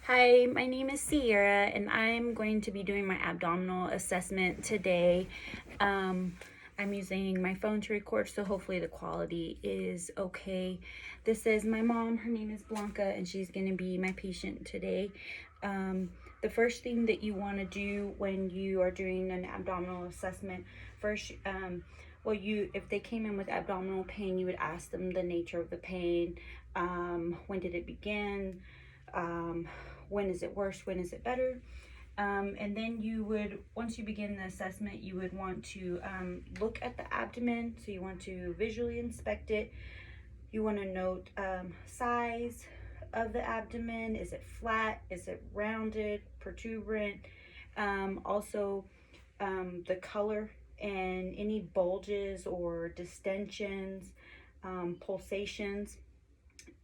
Hi, my name is Sierra, and I'm going to be doing my abdominal assessment today. I'm using my phone to record, so hopefully the quality is okay. This is my mom. Her name is Blanca, and she's going to be my patient today. The first thing that you want to do when you are doing an abdominal assessment, first, if they came in with abdominal pain, you would ask them the nature of the pain. When did it begin? Um, when is it worse? When is it better? And then once you begin the assessment, you would want to look at the abdomen. So you want to visually inspect it. You want to note size of the abdomen. Is it flat? Is it rounded, protuberant? The color and any bulges or distensions, pulsations.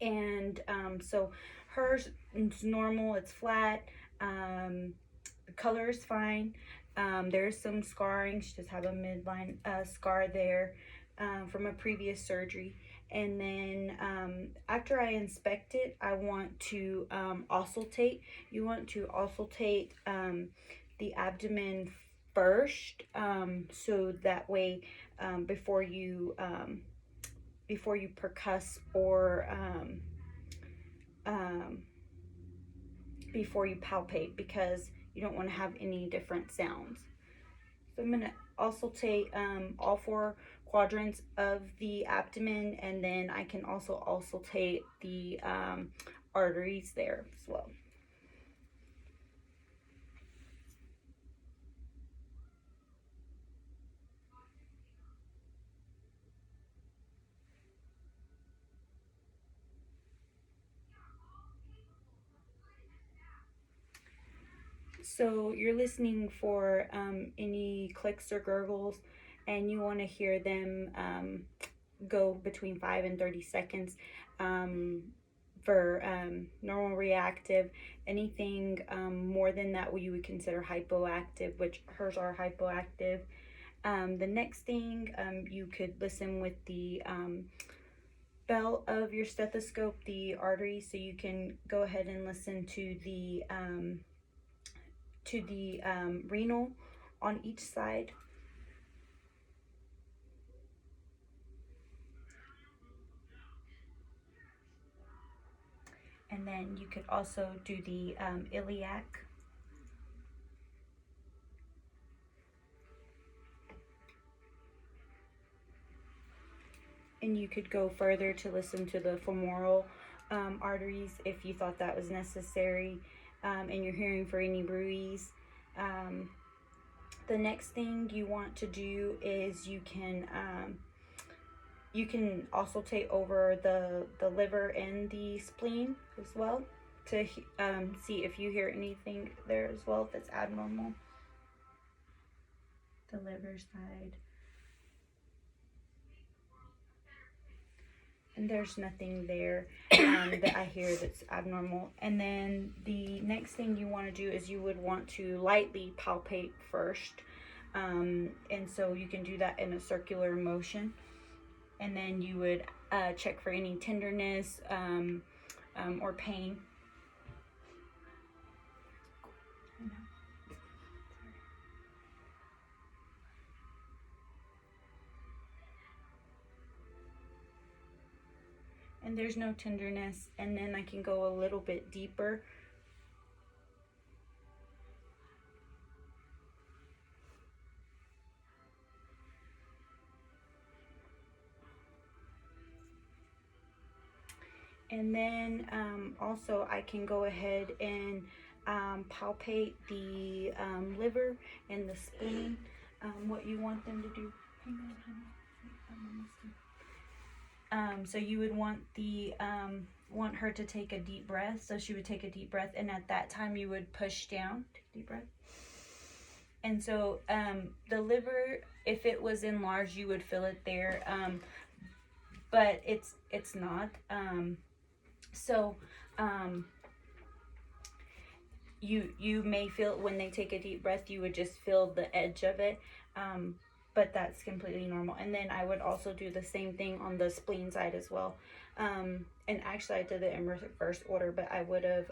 And so hers is normal, it's flat. The color is fine. There's some scarring. She does have a midline scar there from a previous surgery. And then after I inspect it, I want to auscultate. You want to auscultate the abdomen first, so that way before you percuss or before you palpate, because you don't want to have any different sounds. So I'm going to auscultate all four quadrants of the abdomen, and then I can also auscultate the arteries there as well. So you're listening for any clicks or gurgles, and you want to hear them go between 5 and 30 seconds. For normal reactive, anything more than that you would consider hypoactive, which hers are hypoactive. The next thing, you could listen with the bell of your stethoscope, the artery, so you can go ahead and listen to the renal on each side. And then you could also do the iliac. And you could go further to listen to the femoral arteries if you thought that was necessary, and you're hearing for any bruise. The next thing you want to do is you can auscultate over the liver and the spleen as well to see if you hear anything there as well, if it's abnormal. The liver side. And there's nothing there that I hear that's abnormal. And then the next thing you want to do is you would want to lightly palpate first. And so you can do that in a circular motion. And then you would check for any tenderness or pain. And there's no tenderness. And then I can go a little bit deeper. And then also I can go ahead and palpate the liver and the spleen, what you want them to do. Hang on, honey. So you would want want her to take a deep breath. So she would take a deep breath, and at that time you would push down. Take a deep breath. And so the liver, if it was enlarged, you would feel it there, but it's not. You may feel when they take a deep breath, you would just feel the edge of it, but that's completely normal. And then I would also do the same thing on the spleen side as well. And actually I did it in reverse order, but I would have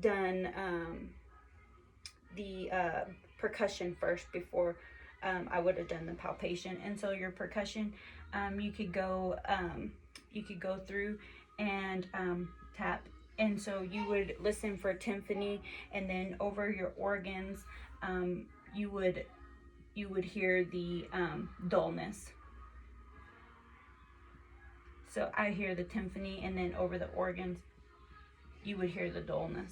done the percussion first before I would have done the palpation. And so your percussion, you could go through and tap. And so you would listen for tympani, and then over your organs, you would hear the dullness. So I hear the tympani, and then over the organs, you would hear the dullness,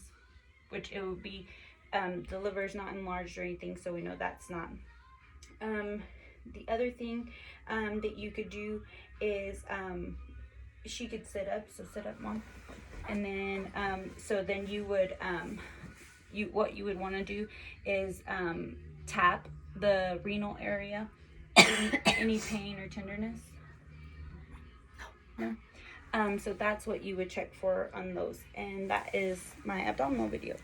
which it would be, the liver is not enlarged or anything, so we know that's not. The other thing that you could do is, she could sit up, so sit up, Mom. And then, so then you would, what you would want to do is tap the renal area. Any pain or tenderness? No. So that's what you would check for on those, and that is my abdominal video.